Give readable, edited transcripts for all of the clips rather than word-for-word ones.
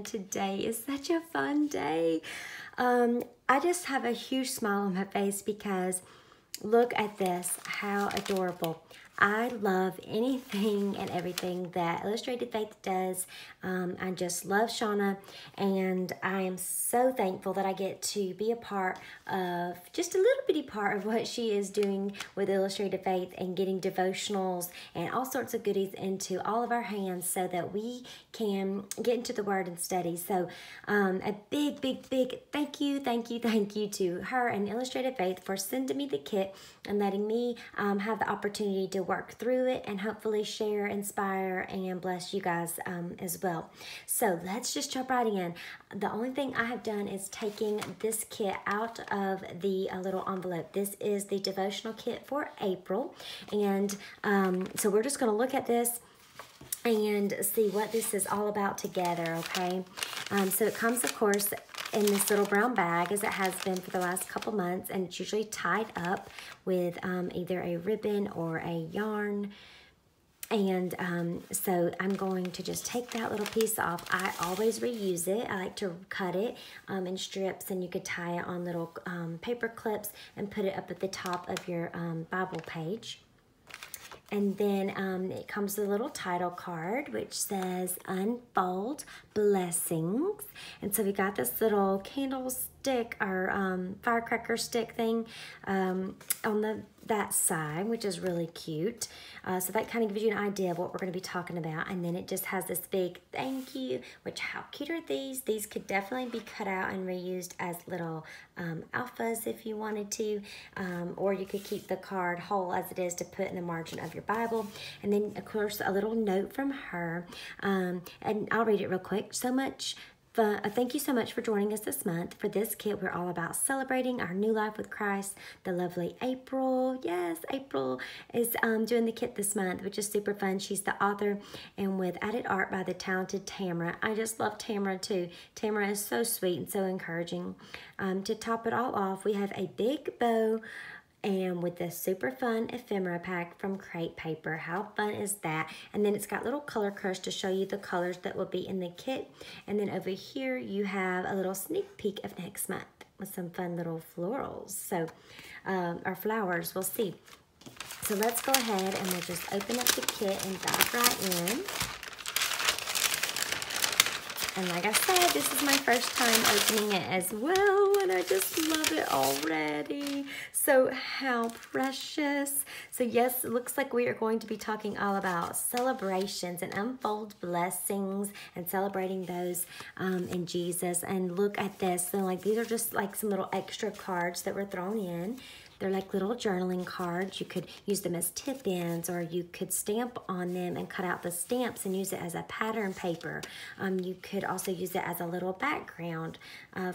today is such a fun day. I just have a huge smile on my face because look at this, how adorable. I love anything and everything that Illustrated Faith does. I just love Shauna, and I am so thankful that I get to be a part of, just a little bitty part of what she is doing with Illustrated Faith and getting devotionals and all sorts of goodies into all of our hands so that we can get into the Word and study. So a big thank you to her and Illustrated Faith for sending me the kit and letting me have the opportunity to work through it and hopefully share, inspire, and bless you guys as well. So let's just jump right in. The only thing I have done is taking this kit out of the little envelope. This is the devotional kit for April, and so we're just going to look at this and see what this is all about together, okay? So it comes, of course, in this little brown bag, as it has been for the last couple months, and it's usually tied up with either a ribbon or a yarn. And so I'm going to just take that little piece off. I always reuse it. I like to cut it in strips, and you could tie it on little paper clips and put it up at the top of your Bible page. And then it comes with a little title card which says Unfold Blessings. And so we got this little candlestick or firecracker stick thing on that side, which is really cute. So that kind of gives you an idea of what we're going to be talking about. And then it just has this big thank you, which how cute are these? These could definitely be cut out and reused as little alphas if you wanted to, or you could keep the card whole as it is to put in the margin of your Bible. And then, of course, a little note from her, and I'll read it real quick. Thank you so much for joining us this month. For this kit, we're all about celebrating our new life with Christ. The lovely April, yes, April is doing the kit this month, which is super fun. She's the author, and with added art by the talented Tamara. I just love Tamara too. Tamara is so sweet and so encouraging. To top it all off, we have a big bow, and with this super fun ephemera pack from Crate Paper. How fun is that? And then it's got little color crush to show you the colors that will be in the kit. And then over here you have a little sneak peek of next month with some fun little florals. So, or flowers, we'll see. So let's go ahead and we'll just open up the kit and dive right in. And like I said, this is my first time opening it as well, and I just love it already. So how precious. So yes, it looks like we are going to be talking all about celebrations and unfold blessings and celebrating those in Jesus. And look at this. So like these are just like some little extra cards that were thrown in. They're like little journaling cards. You could use them as tip-ins, or you could stamp on them and cut out the stamps and use it as a pattern paper. You could also use it as a little background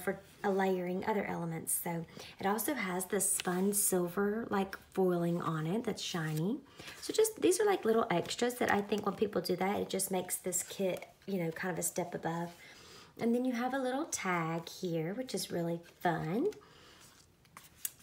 for layering other elements. So it also has this fun silver like foiling on it that's shiny. So just these are like little extras that I think when people do that, it just makes this kit, you know, kind of a step above. And then you have a little tag here, which is really fun.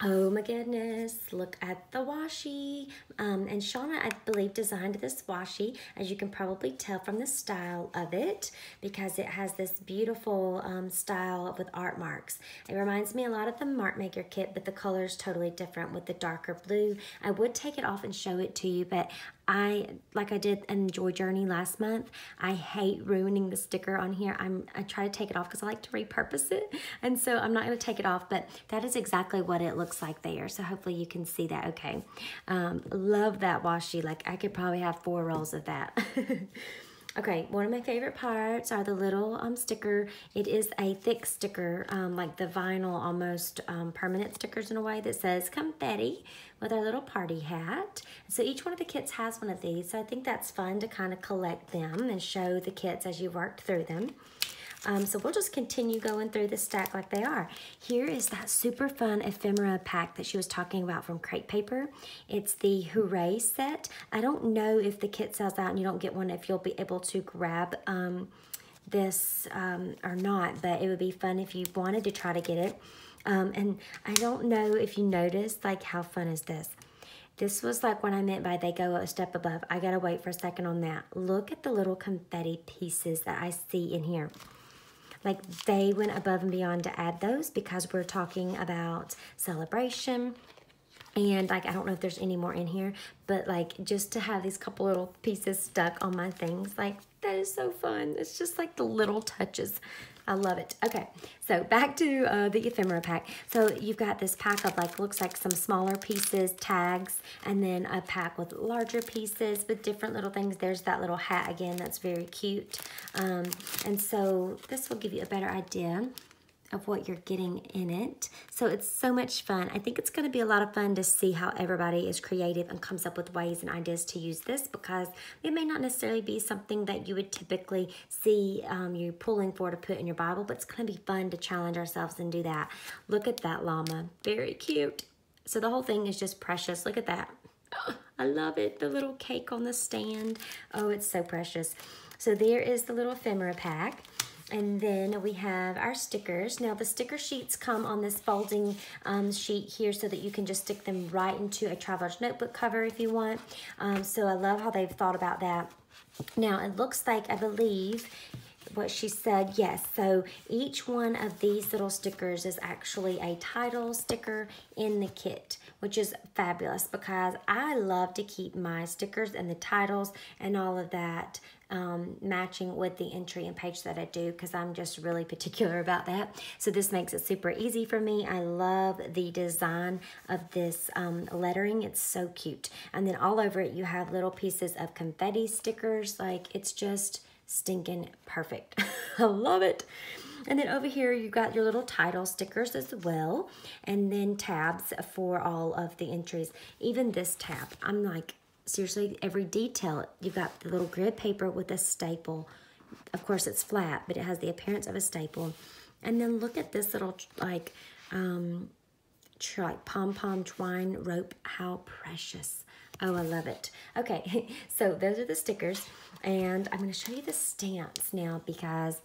Oh my goodness, look at the washi. And Shauna, I believe, designed this washi, as you can probably tell from the style of it, because it has this beautiful style with art marks. It reminds me a lot of the Mark Maker kit, but the color is totally different with the darker blue. I would take it off and show it to you, but like I did in Joy Journey last month, I hate ruining the sticker on here. I try to take it off because I like to repurpose it, and so I'm not going to take it off, but that is exactly what it looks like there. So hopefully you can see that okay. Love that washi. Like I could probably have 4 rolls of that. Okay, one of my favorite parts are the little sticker. It is a thick sticker, like the vinyl, almost permanent stickers in a way, that says Confetti with our little party hat. So each one of the kits has one of these, so I think that's fun to kind of collect them and show the kits as you work through them. So we'll just continue going through the stack like they are. Here is that super fun ephemera pack that she was talking about from Crate Paper. It's the Hooray set. I don't know if the kit sells out and you don't get one, if you'll be able to grab this or not, but it would be fun if you wanted to try to get it. And I don't know if you noticed, like, how fun is this? This was like what I meant by they go a step above. I gotta wait for a second on that. Look at the little confetti pieces that I see in here. Like they went above and beyond to add those because we're talking about celebration. And like, I don't know if there's any more in here, but like just to have these couple little pieces stuck on my things, like that is so fun. It's just like the little touches. I love it. Okay, so back to the ephemera pack. So you've got this pack of like, looks like some smaller pieces, tags, and then a pack with larger pieces with different little things. There's that little hat again, that's very cute. And so this will give you a better idea of what you're getting in it. So it's so much fun. I think it's going to be a lot of fun to see how everybody is creative and comes up with ways and ideas to use this, because it may not necessarily be something that you would typically see you pulling for to put in your Bible, but it's going to be fun to challenge ourselves and do that. Look at that llama. Very cute. So the whole thing is just precious. Look at that. Oh, I love it. The little cake on the stand. Oh, it's so precious. So there is the little ephemera pack. And then we have our stickers. Now the sticker sheets come on this folding sheet here so that you can just stick them right into a traveler's notebook cover if you want. So I love how they've thought about that. Now it looks like, I believe, what she said, yes, so each one of these little stickers is actually a title sticker in the kit, which is fabulous because I love to keep my stickers and the titles and all of that matching with the entry and page that I do, because I'm just really particular about that. So this makes it super easy for me. I love the design of this lettering. It's so cute. And then all over it you have little pieces of confetti stickers. Like, it's just stinking perfect. I love it. And then over here you got your little title stickers as well, and then tabs for all of the entries. Even this tab, I'm like, seriously, every detail. You've got the little grid paper with a staple. Of course it's flat, but it has the appearance of a staple. And then look at this little like pom-pom twine rope. How precious. Oh, I love it. Okay, so those are the stickers, and I'm going to show you the stamps now because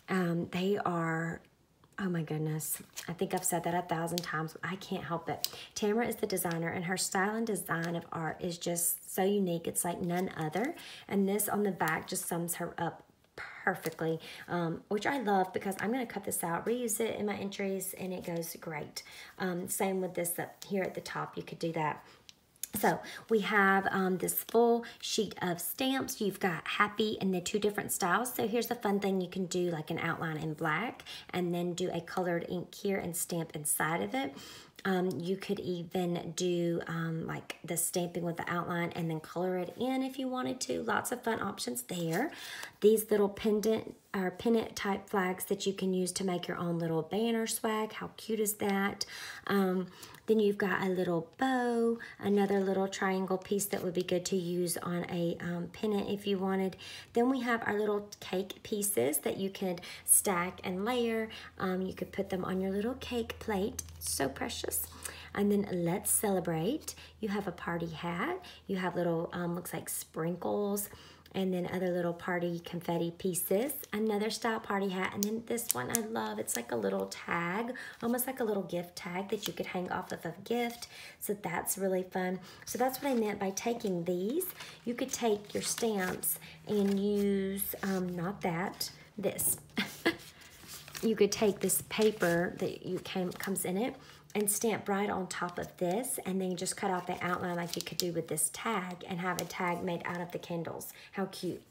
they are, oh my goodness, I think I've said that 1,000 times, but I can't help it. Tamara is the designer, and her style and design of art is just so unique. It's like none other, and this on the back just sums her up perfectly, which I love because I'm going to cut this out, reuse it in my entries, and it goes great. Same with this up here at the top, you could do that. So we have this full sheet of stamps. You've got happy and the 2 different styles. So here's a fun thing. You can do like an outline in black and then do a colored ink here and stamp inside of it. You could even do like the stamping with the outline and then color it in if you wanted to. Lots of fun options there. These little pennant type flags that you can use to make your own little banner swag. How cute is that? Then you've got a little bow, another little triangle piece that would be good to use on a pennant if you wanted. Then we have our little cake pieces that you could stack and layer. You could put them on your little cake plate. So precious. And then let's celebrate. You have a party hat. You have little, looks like sprinkles, and then other little party confetti pieces, another style party hat, and then this one I love. It's like a little tag, almost like a little gift tag that you could hang off of a gift. So that's really fun. So that's what I meant by taking these. You could take your stamps and use, not that, this. You could take this paper that comes in it and stamp right on top of this, and then you just cut out the outline like you could do with this tag and have a tag made out of the candles. How cute.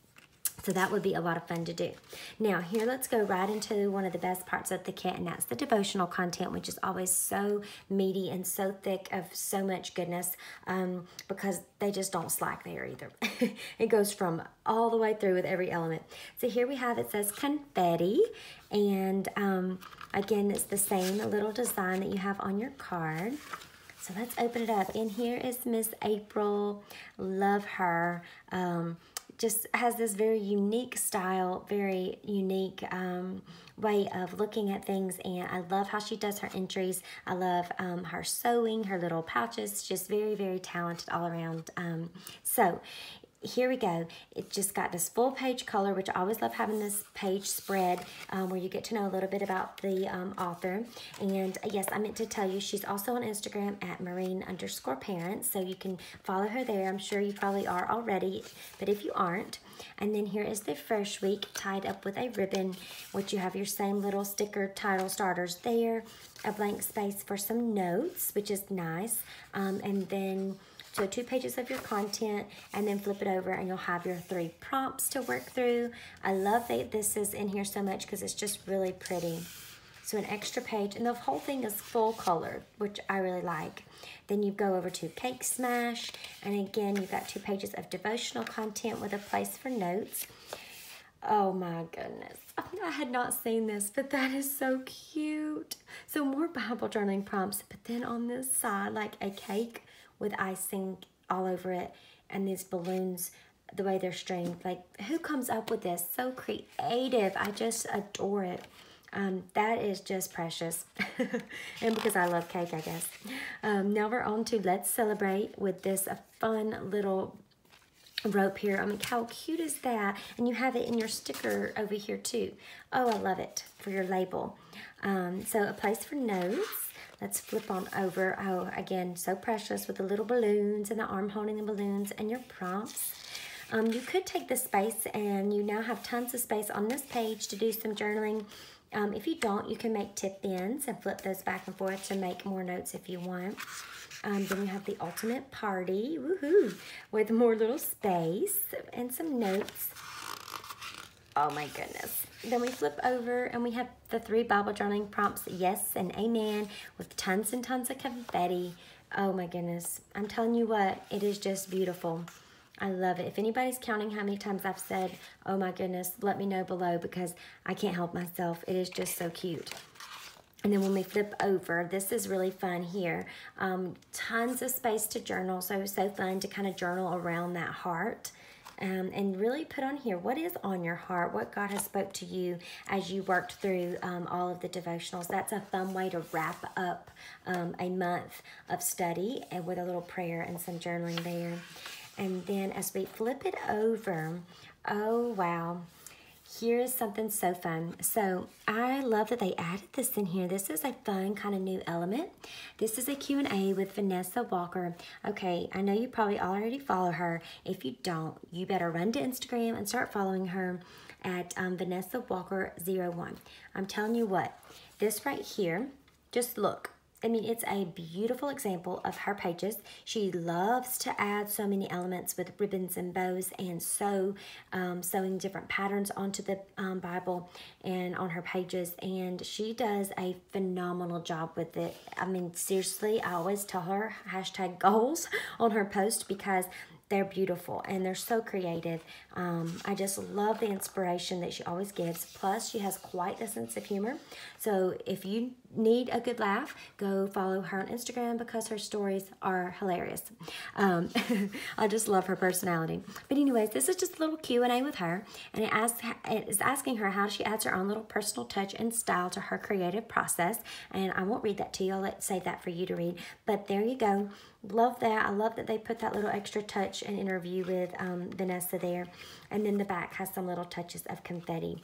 So that would be a lot of fun to do. Now here, let's go right into one of the best parts of the kit, and that's the devotional content, which is always so meaty and so thick of so much goodness, because they just don't slack there either. It goes from all the way through with every element. So here we have, it says confetti, and again, it's the same little design that you have on your card. So let's open it up. In here is Miss April. Love her. Just has this very unique style, very unique way of looking at things, and I love how she does her entries. I love her sewing, her little pouches, just very, very talented all around. So here we go. It just got this full page color, which I always love having this page spread where you get to know a little bit about the author. And yes, I meant to tell you, she's also on Instagram at marine_parents, so you can follow her there. I'm sure you probably are already, but if you aren't. And then here is the first week tied up with a ribbon, which you have your same little sticker title starters there, a blank space for some notes, which is nice, and then so 2 pages of your content, and then flip it over and you'll have your 3 prompts to work through. I love that this is in here so much because it's just really pretty. So an extra page, and the whole thing is full color, which I really like. Then you go over to Cake Smash, and again, you've got 2 pages of devotional content with a place for notes. Oh my goodness. I had not seen this, but that is so cute. So more Bible journaling prompts, but then on this side, like a cake with icing all over it, and these balloons, the way they're stringed. Like, who comes up with this? So creative. I just adore it. That is just precious. And because I love cake, I guess. Now we're on to Let's Celebrate with this fun little rope here. I mean, how cute is that? And you have it in your sticker over here too. Oh, I love it for your label. So a place for notes. Let's flip on over. Oh, again, so precious with the little balloons and the arm holding the balloons and your prompts. You could take the space, and you now have tons of space on this page to do some journaling. If you don't, you can make tip ends and flip those back and forth to make more notes if you want. Then you have the ultimate party, woohoo, with more little space and some notes. Oh my goodness. Then we flip over and we have the 3 Bible journaling prompts, yes and amen, with tons and tons of confetti. Oh my goodness. I'm telling you what, it is just beautiful. I love it. If anybody's counting how many times I've said, oh my goodness, let me know below, because I can't help myself. It is just so cute. And then when we flip over, this is really fun here. Tons of space to journal, so fun to kind of journal around that heart. And really put on here what is on your heart, what God has spoke to you as you worked through all of the devotionals. That's a fun way to wrap up a month of study, and with a little prayer and some journaling there. And then as we flip it over, oh wow, here is something so fun. So I love that they added this in here. This is a fun kind of new element. This is a Q&A with Vanessa Walker. Okay, I know you probably already follow her. If you don't, you better run to Instagram and start following her at Vanessa Walker01. I'm telling you what, this right here, just look. I mean, it's a beautiful example of her pages. She loves to add so many elements with ribbons and bows, and sewing different patterns onto the Bible and on her pages. And she does a phenomenal job with it. I mean, seriously, I always tell her #goals on her post, because they're beautiful and they're so creative. I just love the inspiration that she always gives. Plus, she has quite a sense of humor. So if you need a good laugh, go follow her on Instagram, because her stories are hilarious. I just love her personality. But anyways, this is just a little Q&A with her, and it is asking her how she adds her own little personal touch and style to her creative process. And I won't read that to you. I'll save that for you to read. But there you go. Love that. I love that they put that little extra touch and interview with Vanessa there. And then the back has some little touches of confetti.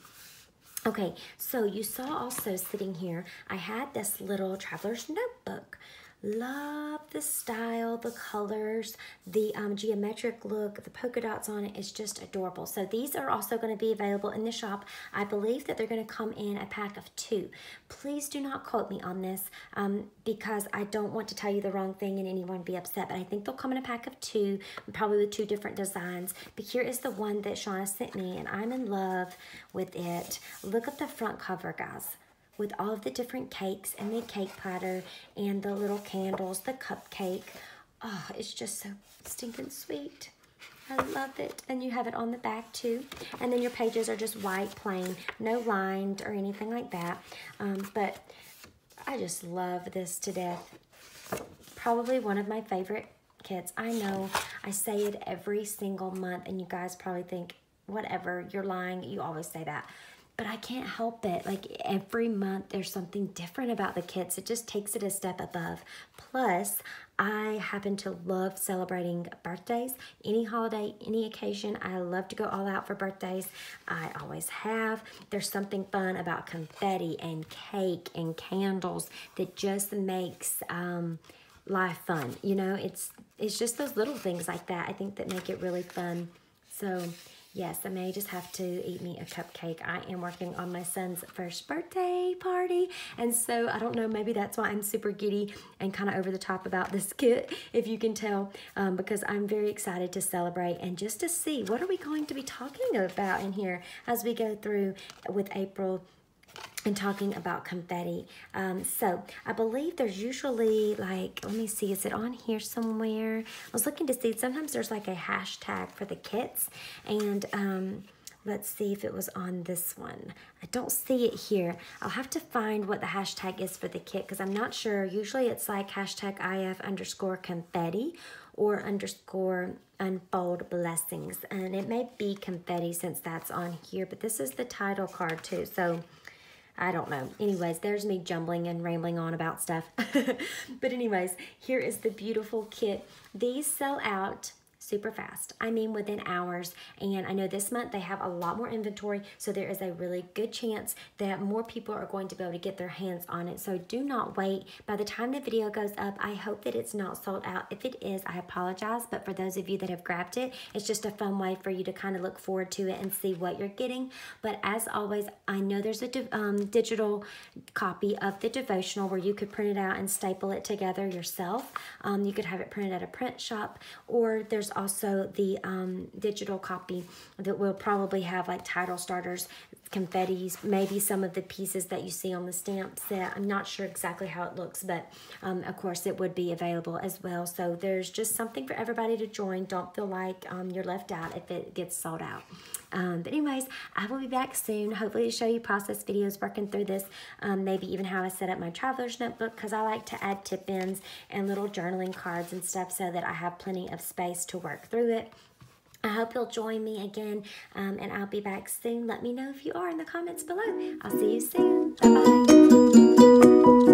Okay, so you saw also sitting here, I had this little traveler's notebook. Love the style, the colors, the geometric look, the polka dots on it is just adorable. So these are also going to be available in the shop. I believe that they're going to come in a pack of 2. Please do not quote me on this because I don't want to tell you the wrong thing and anyone be upset, but I think they'll come in a pack of 2, probably with 2 different designs. But here is the one that Shauna sent me, and I'm in love with it. Look at the front cover, guys, with all of the different cakes and the cake platter and the little candles, the cupcake. Oh, it's just so stinking sweet. I love it. And you have it on the back too. And then your pages are just white, plain, no lined or anything like that. But I just love this to death. Probably one of my favorite kits. I know I say it every single month, and you guys probably think, whatever, you're lying. You always say that. but I can't help it. Like every month there's something different about the kits. It just takes it a step above. Plus, I happen to love celebrating birthdays, any holiday, any occasion. I love to go all out for birthdays. I always have. There's something fun about confetti and cake and candles that just makes life fun. You know, it's just those little things like that, I think, that make it really fun. So yes, I may just have to eat me a cupcake. I am working on my son's first birthday party, and so I don't know, maybe that's why I'm super giddy and kind of over the top about this kit, if you can tell, because I'm very excited to celebrate and just to see what are we going to be talking about in here as we go through with April and talking about confetti. So I believe there's usually, like, let me see, is it on here somewhere? I was looking to see, sometimes there's like a hashtag for the kits, and let's see if it was on this one. I don't see it here. I'll have to find what the hashtag is for the kit, because I'm not sure. Usually it's like hashtag IF_confetti or _unfold blessings, and it may be confetti since that's on here, but this is the title card too, so I don't know. Anyways, there's me jumbling and rambling on about stuff. But anyways, here is the beautiful kit. These sell out super fast. I mean, within hours. And I know this month they have a lot more inventory, so there is a really good chance that more people are going to be able to get their hands on it. So do not wait. By the time the video goes up, I hope that it's not sold out. If it is, I apologize. But for those of you that have grabbed it, it's just a fun way for you to kind of look forward to it and see what you're getting. But as always, I know there's a digital copy of the devotional where you could print it out and staple it together yourself. You could have it printed at a print shop, or there's also the digital copy that will probably have like title starters, confettis, maybe some of the pieces that you see on the stamp set. I'm not sure exactly how it looks, but of course it would be available as well. So there's just something for everybody to join. Don't feel like you're left out if it gets sold out. But anyways, I will be back soon, hopefully to show you process videos working through this, maybe even how I set up my traveler's notebook, because I like to add tip-ins and little journaling cards and stuff so that I have plenty of space to work through it. I hope you'll join me again, and I'll be back soon. Let me know if you are in the comments below. I'll see you soon. Bye-bye.